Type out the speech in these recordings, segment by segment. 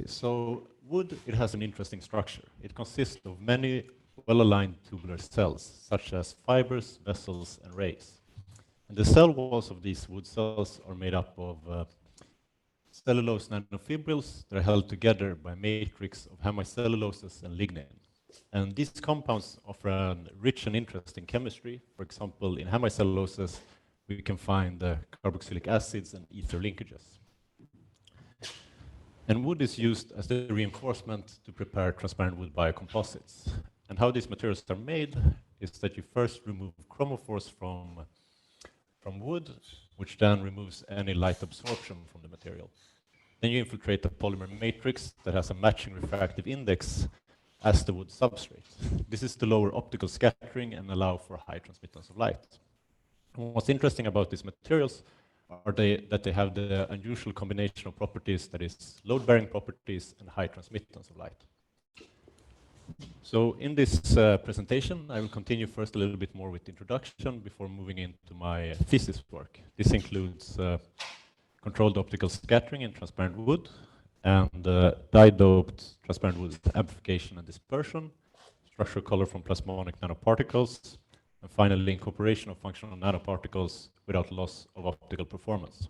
So wood, it has an interesting structure. It consists of many well-aligned tubular cells, such as fibers, vessels, and rays. And the cell walls of these wood cells are made up of cellulose nanofibrils that are held together by a matrix of hemicelluloses and lignin. And these compounds offer a rich and interesting chemistry. For example, in hemicelluloses, we can find carboxylic acids and ether linkages. And wood is used as the reinforcement to prepare transparent wood biocomposites. And how these materials are made is that you first remove chromophores from wood, which then removes any light absorption from the material. Then you infiltrate the polymer matrix that has a matching refractive index as the wood substrate. This is to lower optical scattering and allow for high transmittance of light. And what's interesting about these materials are that they have the unusual combination of properties, that is load-bearing properties and high transmittance of light. So in this presentation, I will continue first a little bit more with introduction before moving into my thesis work. This includes controlled optical scattering in transparent wood, and dye-doped transparent wood amplification and dispersion, structural color from plasmonic nanoparticles, and finally incorporation of functional nanoparticles without loss of optical performance.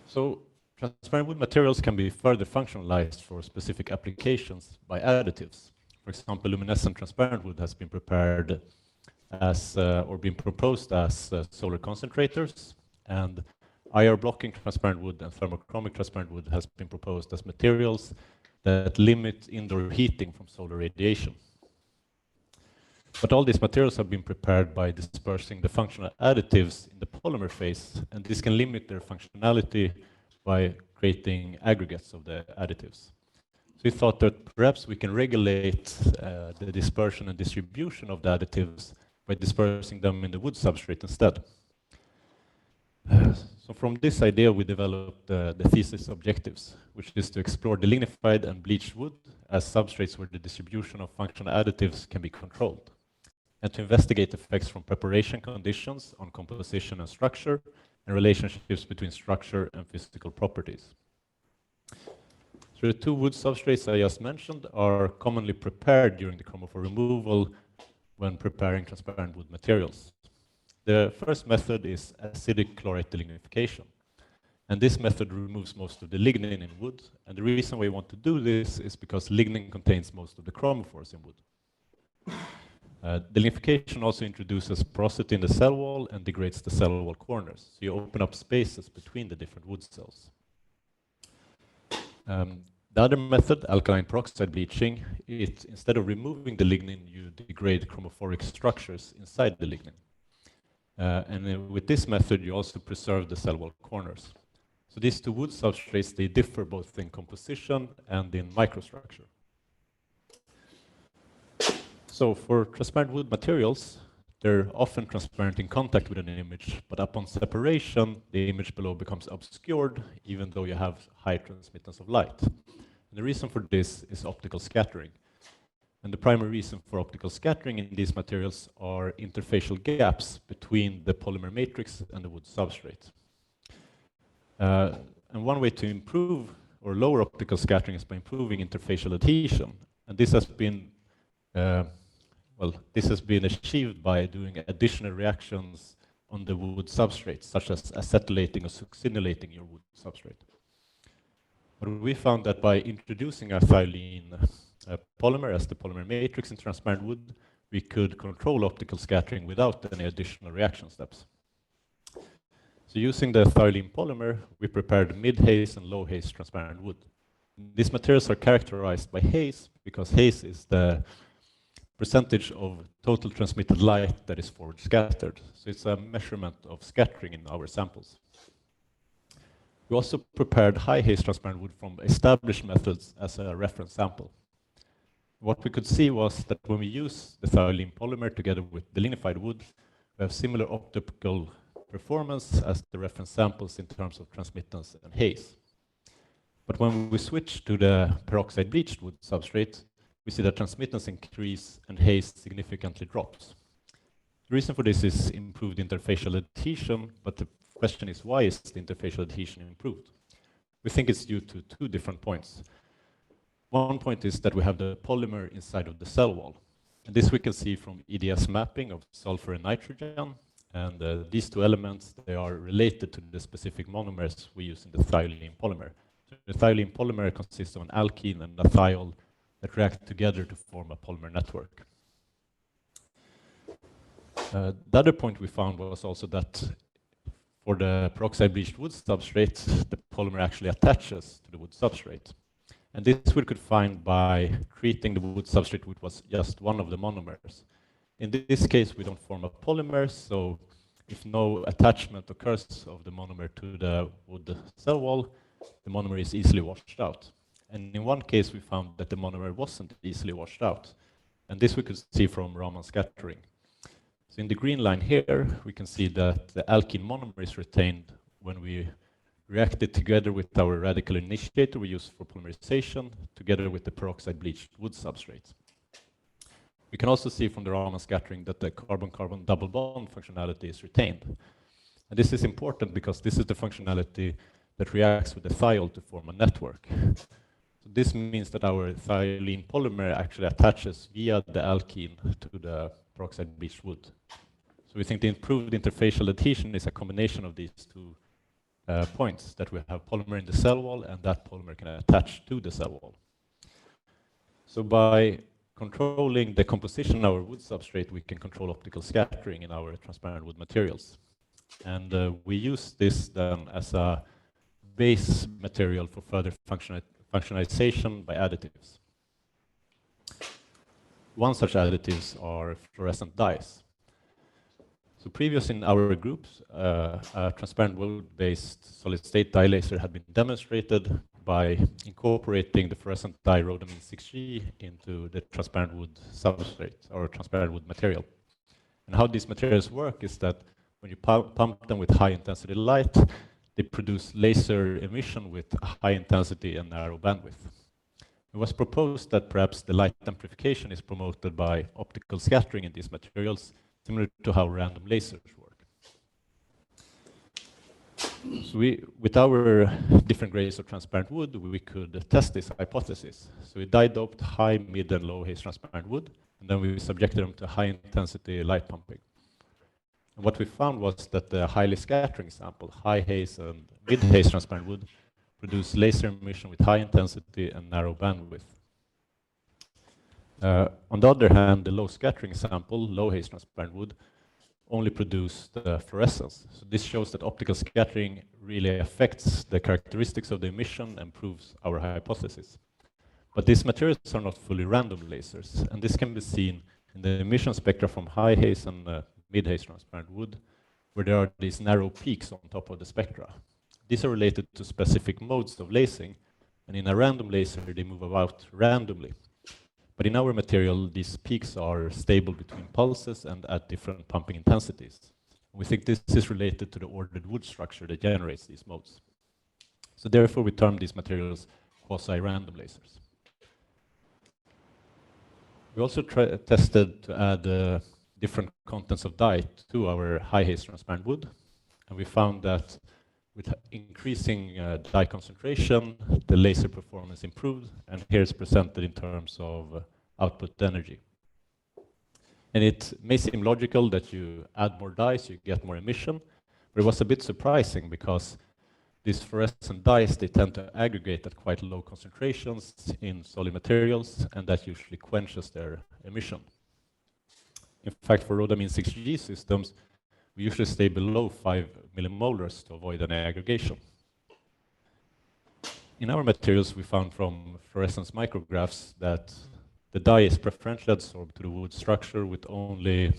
So transparent wood materials can be further functionalized for specific applications by additives. For example, luminescent transparent wood has been prepared as, or been proposed as solar concentrators, and IR blocking transparent wood and thermochromic transparent wood has been proposed as materials that limit indoor heating from solar radiation. But all these materials have been prepared by dispersing the functional additives in the polymer phase, and this can limit their functionality by creating aggregates of the additives. So we thought that perhaps we can regulate the dispersion and distribution of the additives by dispersing them in the wood substrate instead. So from this idea, we developed the thesis objectives, which is to explore delignified and bleached wood as substrates where the distribution of functional additives can be controlled, and to investigate effects from preparation conditions on composition and structure, and relationships between structure and physical properties. So the two wood substrates I just mentioned are commonly prepared during the chromophore removal when preparing transparent wood materials. The first method is acidic chlorate delignification. And this method removes most of the lignin in wood. And the reason we want to do this is because lignin contains most of the chromophores in wood. Delignification also introduces porosity in the cell wall and degrades the cell wall corners. So you open up spaces between the different wood cells. The other method, alkaline peroxide bleaching, instead of removing the lignin, you degrade chromophoric structures inside the lignin. And with this method, you also preserve the cell wall corners. So these two wood substrates, they differ both in composition and in microstructure. So for transparent wood materials, they're often transparent in contact with an image, but upon separation, the image below becomes obscured, even though you have high transmittance of light. And the reason for this is optical scattering. And the primary reason for optical scattering in these materials are interfacial gaps between the polymer matrix and the wood substrate. And one way to improve or lower optical scattering is by improving interfacial adhesion. And this has been achieved by doing additional reactions on the wood substrate, such as acetylating or succinylating your wood substrate. But we found that by introducing a thiol-ene polymer as the polymer matrix in transparent wood, we could control optical scattering without any additional reaction steps. So using the thiol-ene polymer, we prepared mid-haze and low-haze transparent wood. These materials are characterized by haze because haze is the percentage of total transmitted light that is forward scattered. So it's a measurement of scattering in our samples. We also prepared high haze transparent wood from established methods as a reference sample. What we could see was that when we use the thiol-ene polymer together with delignified wood, we have similar optical performance as the reference samples in terms of transmittance and haze. But when we switch to the peroxide bleached wood substrate, we see that transmittance increase and haze significantly drops. The reason for this is improved interfacial adhesion, but the question is, why is the interfacial adhesion improved? We think it's due to two different points. One point is that we have the polymer inside of the cell wall. And this we can see from EDS mapping of sulfur and nitrogen. And these two elements, they are related to the specific monomers we use in the thiol-ene polymer. So the thiol-ene polymer consists of an alkene and a thiol that react together to form a polymer network. The other point we found was also that for the peroxide bleached wood substrate, the polymer actually attaches to the wood substrate. And this we could find by treating the wood substrate with was just one of the monomers. In this case, we don't form a polymer, so if no attachment occurs of the monomer to the wood cell wall, the monomer is easily washed out. And in one case, we found that the monomer wasn't easily washed out. And this we could see from Raman scattering. So in the green line here, we can see that the alkene monomer is retained when we react it together with our radical initiator we use for polymerization, together with the peroxide bleached wood substrate. We can also see from the Raman scattering that the carbon-carbon double bond functionality is retained. And this is important because this is the functionality that reacts with the thiol to form a network. So this means that our thiol-ene polymer actually attaches via the alkene to the peroxide bleached wood. So we think the improved interfacial adhesion is a combination of these two points, that we have polymer in the cell wall and that polymer can attach to the cell wall. So by controlling the composition of our wood substrate, we can control optical scattering in our transparent wood materials. And we use this then as a base material for further functionalization by additives. One such additives are fluorescent dyes. So previous in our groups, a transparent wood-based solid-state dye laser had been demonstrated by incorporating the fluorescent dye rhodamine 6G into the transparent wood substrate, or transparent wood material. And how these materials work is that when you pump them with high-intensity light, they produce laser emission with high intensity and narrow bandwidth. It was proposed that perhaps the light amplification is promoted by optical scattering in these materials, similar to how random lasers work. So with our different grades of transparent wood, we could test this hypothesis. So we dye-doped high, mid, and low haze transparent wood, and then we subjected them to high-intensity light pumping. And what we found was that the highly scattering sample, high haze and mid haze transparent wood, produced laser emission with high intensity and narrow bandwidth. On the other hand, the low scattering sample, low haze transparent wood, only produced fluorescence. So this shows that optical scattering really affects the characteristics of the emission and proves our hypothesis. But these materials are not fully random lasers, and this can be seen in the emission spectra from high haze and mid haze transparent wood, where there are these narrow peaks on top of the spectra. These are related to specific modes of lasing, and in a random laser, they move about randomly. But in our material, these peaks are stable between pulses and at different pumping intensities. We think this is related to the ordered wood structure that generates these modes. So therefore, we term these materials quasi-random lasers. We also tested to add different contents of dye to our high haze transparent wood. And we found that with increasing dye concentration, the laser performance improved, and here it's presented in terms of output energy. And it may seem logical that you add more dyes, you get more emission, but it was a bit surprising because these fluorescent dyes, they tend to aggregate at quite low concentrations in solid materials, and that usually quenches their emission. In fact, for rhodamine 6G systems, we usually stay below 5 millimolars to avoid any aggregation. In our materials, we found from fluorescence micrographs that the dye is preferentially adsorbed to the wood structure with only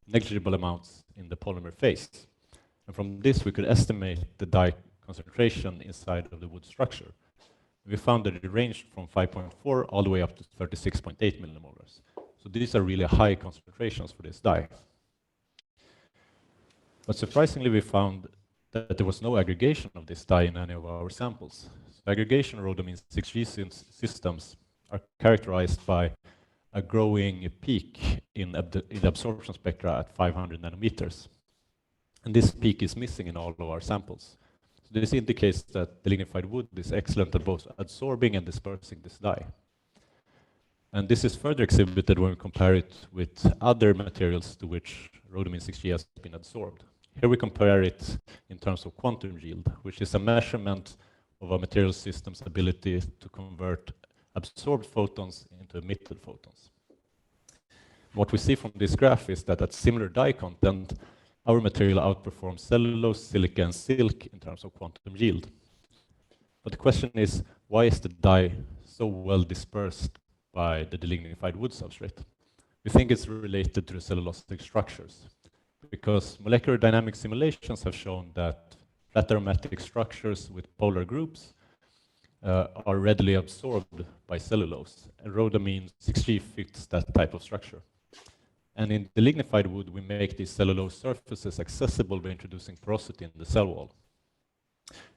negligible amounts in the polymer phase. And from this, we could estimate the dye concentration inside of the wood structure. We found that it ranged from 5.4 all the way up to 36.8 millimolars. So these are really high concentrations for this dye. But surprisingly, we found that there was no aggregation of this dye in any of our samples. So aggregation of rhodamine 6G systems are characterized by a growing peak in the absorption spectra at 500 nanometers. And this peak is missing in all of our samples. So this indicates that delignified wood is excellent at both absorbing and dispersing this dye. And this is further exhibited when we compare it with other materials to which rhodamine 6G has been adsorbed. Here we compare it in terms of quantum yield, which is a measurement of a material system's ability to convert absorbed photons into emitted photons. What we see from this graph is that at similar dye content, our material outperforms cellulose, silica, and silk in terms of quantum yield. But the question is, why is the dye so well dispersed by the delignified wood substrate? We think it's related to the cellulosic structures, because molecular dynamic simulations have shown that flat aromatic structures with polar groups are readily absorbed by cellulose, and rhodamine 6G fits that type of structure. And in delignified wood, we make these cellulose surfaces accessible by introducing porosity in the cell wall.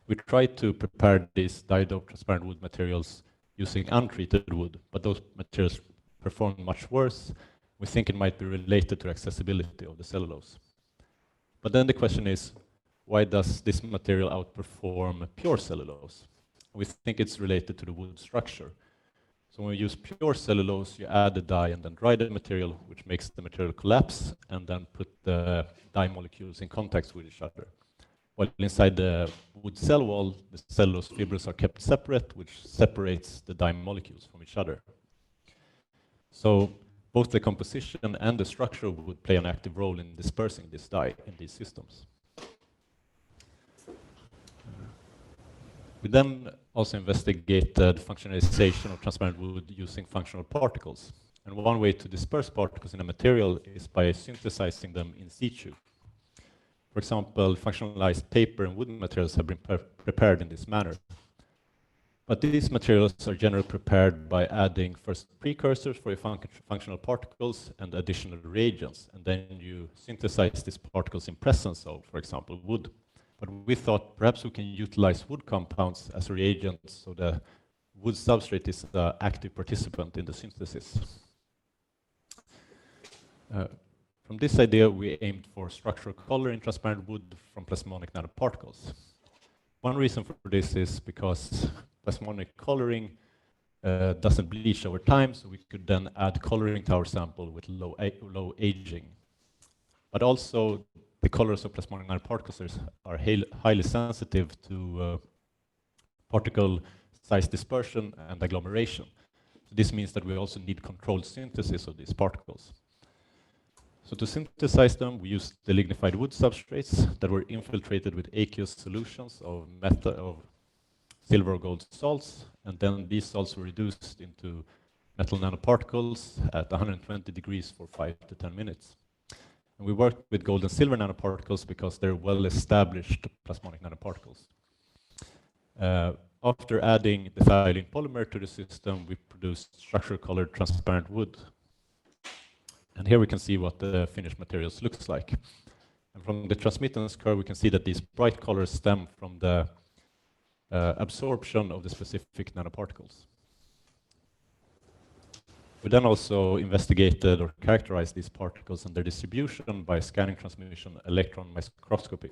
We tried to prepare these dye-doped transparent wood materials using untreated wood, but those materials performed much worse. We think it might be related to accessibility of the cellulose. But then the question is, why does this material outperform pure cellulose? We think it's related to the wood structure. So when we use pure cellulose, you add the dye and then dry the material, which makes the material collapse, and then put the dye molecules in contact with each other. While inside the wood cell wall, the cellulose fibers are kept separate, which separates the dye molecules from each other. So both the composition and the structure would play an active role in dispersing this dye in these systems. We then also investigated functionalization of transparent wood using functional particles. And one way to disperse particles in a material is by synthesizing them in situ. For example, functionalized paper and wooden materials have been prepared in this manner. But these materials are generally prepared by adding first precursors for your functional particles and additional reagents, and then you synthesize these particles in presence of, for example, wood. But we thought perhaps we can utilize wood compounds as reagents so the wood substrate is the active participant in the synthesis. From this idea, we aimed for structural color in transparent wood from plasmonic nanoparticles. One reason for this is because plasmonic coloring doesn't bleach over time, so we could then add coloring to our sample with low aging. But also, the colors of plasmonic nanoparticles are highly sensitive to particle size dispersion and agglomeration. So this means that we also need controlled synthesis of these particles. So to synthesize them, we used delignified wood substrates that were infiltrated with aqueous solutions of silver or gold salts, and then these salts were reduced into metal nanoparticles at 120 degrees for 5 to 10 minutes. And we worked with gold and silver nanoparticles because they're well-established plasmonic nanoparticles. After adding the thiol-ene polymer to the system, we produced structure-colored transparent wood. And here we can see what the finished materials looks like. And from the transmittance curve, we can see that these bright colors stem from the absorption of the specific nanoparticles. We then also investigated or characterized these particles and their distribution by scanning transmission electron microscopy.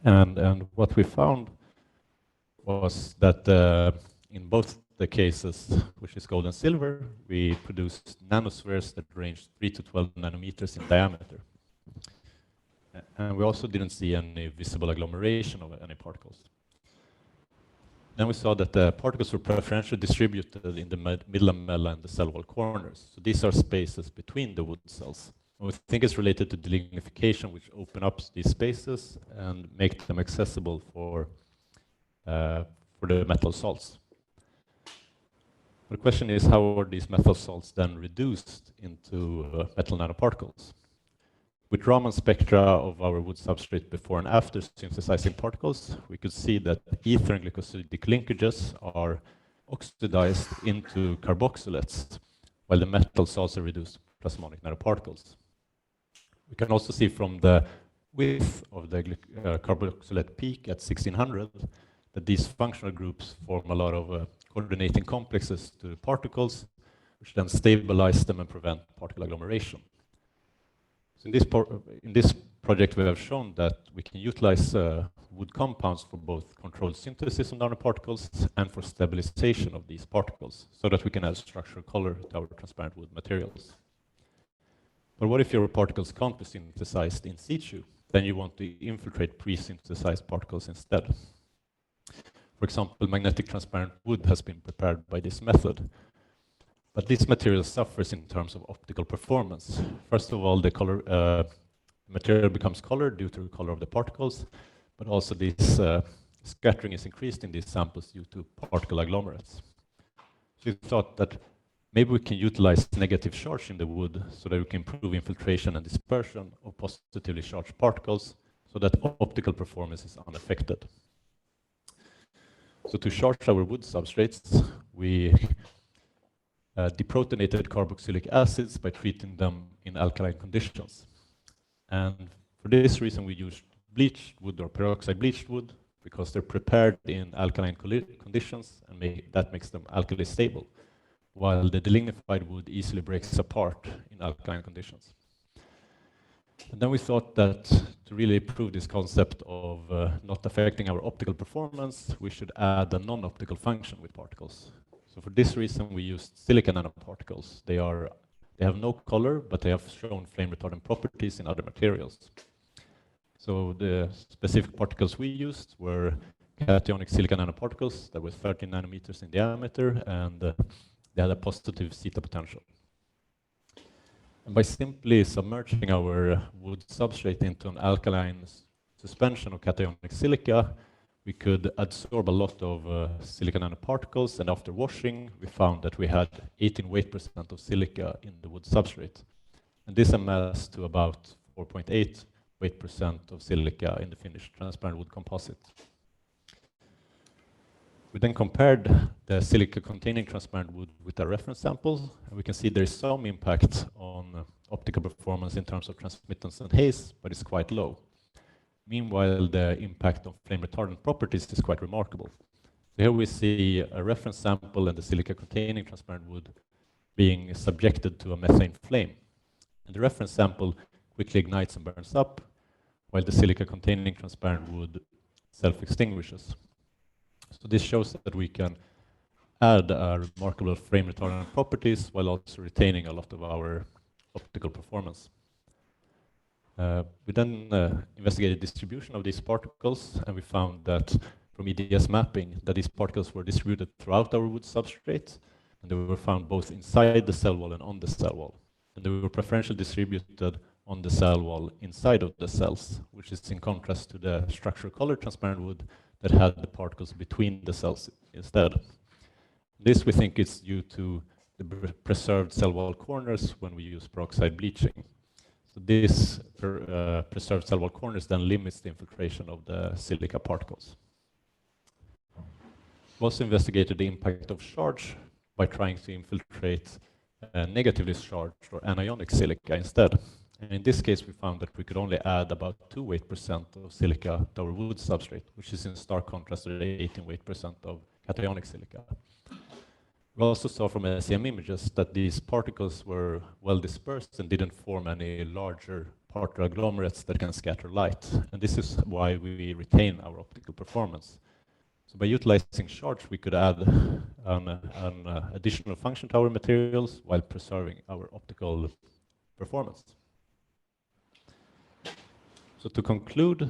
And what we found was that in both the cases, which is gold and silver, we produced nanospheres that ranged 3 to 12 nanometers in diameter. And we also didn't see any visible agglomeration of any particles. Then we saw that the particles were preferentially distributed in the middle lamella and the cell wall corners. So these are spaces between the wood cells. And we think it's related to delignification, which open up these spaces and make them accessible for the metal salts. The question is, how are these metal salts then reduced into metal nanoparticles? With Raman spectra of our wood substrate before and after synthesizing particles, we could see that ether and glycosidic linkages are oxidized into carboxylates, while the metal salts are reduced to plasmonic nanoparticles. We can also see from the width of the carboxylate peak at 1600 that these functional groups form a lot of coordinating complexes to the particles, which then stabilize them and prevent particle agglomeration. So in this project, we have shown that we can utilize wood compounds for both controlled synthesis of nanoparticles and for stabilization of these particles, so that we can add structural color to our transparent wood materials. But what if your particles can't be synthesized in situ? Then you want to infiltrate pre-synthesized particles instead. For example, magnetic transparent wood has been prepared by this method. But this material suffers in terms of optical performance. First of all, the material becomes colored due to the color of the particles, but also this scattering is increased in these samples due to particle agglomerates. So we thought that maybe we can utilize negative charge in the wood so that we can improve infiltration and dispersion of positively charged particles so that optical performance is unaffected. So to charge our wood substrates, we deprotonated carboxylic acids by treating them in alkaline conditions. And for this reason, we used bleached wood or peroxide bleached wood because they're prepared in alkaline conditions and that makes them alkali stable, while the delignified wood easily breaks apart in alkaline conditions. And then we thought that to really prove this concept of not affecting our optical performance, we should add a non-optical function with particles. So for this reason, we used silica nanoparticles. They have no color, but they have shown flame-retardant properties in other materials. So the specific particles we used were cationic silica nanoparticles that were 13 nanometers in diameter, and they had a positive zeta potential. And by simply submerging our wood substrate into an alkaline suspension of cationic silica, we could absorb a lot of silica nanoparticles, and after washing, we found that we had 18 weight% of silica in the wood substrate. And this amassed to about 4.8 weight% of silica in the finished transparent wood composite. We then compared the silica-containing transparent wood with our reference samples, and we can see there is some impact on optical performance in terms of transmittance and haze, but it's quite low. Meanwhile, the impact on flame-retardant properties is quite remarkable. So here we see a reference sample and the silica-containing transparent wood being subjected to a methane flame. And the reference sample quickly ignites and burns up, while the silica-containing transparent wood self-extinguishes. So this shows that we can add remarkable flame-retardant properties while also retaining a lot of our optical performance. We then investigated distribution of these particles, and we found that from EDS mapping that these particles were distributed throughout our wood substrate, and they were found both inside the cell wall and on the cell wall. And they were preferentially distributed on the cell wall inside of the cells, which is in contrast to the structural color transparent wood that had the particles between the cells instead. This we think is due to the preserved cell wall corners when we use peroxide bleaching. So this preserved cell wall corners then limits the infiltration of the silica particles. We also investigated the impact of charge by trying to infiltrate negatively charged or anionic silica instead. And in this case, we found that we could only add about 2 weight% of silica to our wood substrate, which is in stark contrast to the 18 weight% of cationic silica. We also saw from SEM images that these particles were well dispersed and didn't form any larger particle agglomerates that can scatter light. And this is why we retain our optical performance. So by utilizing charge, we could add an additional function to our materials while preserving our optical performance. So to conclude,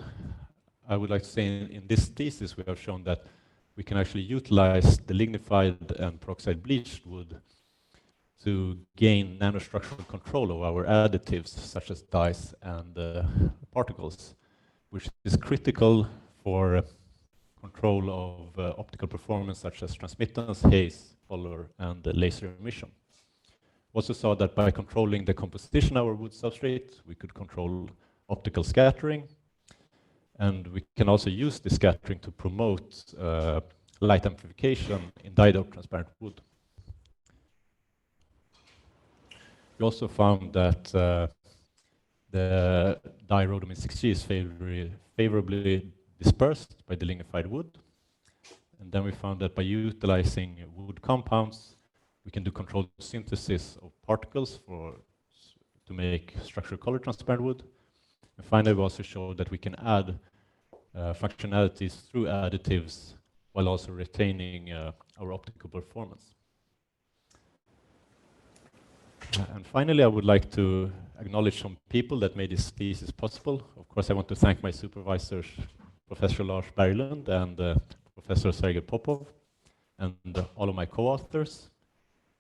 I would like to say in this thesis we have shown that we can actually utilize the lignified and peroxide bleached wood to gain nanostructural control of our additives such as dyes and particles, which is critical for control of optical performance such as transmittance, haze, color, and laser emission. We also saw that by controlling the composition of our wood substrate, we could control optical scattering, and we can also use the scattering to promote light amplification in dyed-out transparent wood. We also found that the dye rhodomine 6G is favorably dispersed by the lignified wood. And then we found that by utilizing wood compounds, We can do controlled synthesis of particles to make structural color transparent wood. And finally, we also showed that we can add functionalities through additives while also retaining our optical performance. And finally, I would like to acknowledge some people that made this thesis possible. Of course, I want to thank my supervisors, Professor Lars Berglund and Professor Sergei Popov, and all of my co-authors,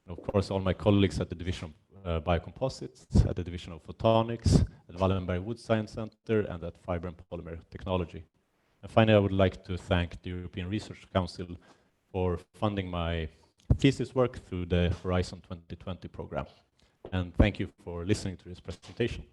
and of course, all my colleagues at the Division of Biocomposites, at the Division of Photonics, at Wallenberg Wood Science Center, and at Fiber and Polymer Technology. And finally, I would like to thank the European Research Council for funding my thesis work through the Horizon 2020 program. And thank you for listening to this presentation.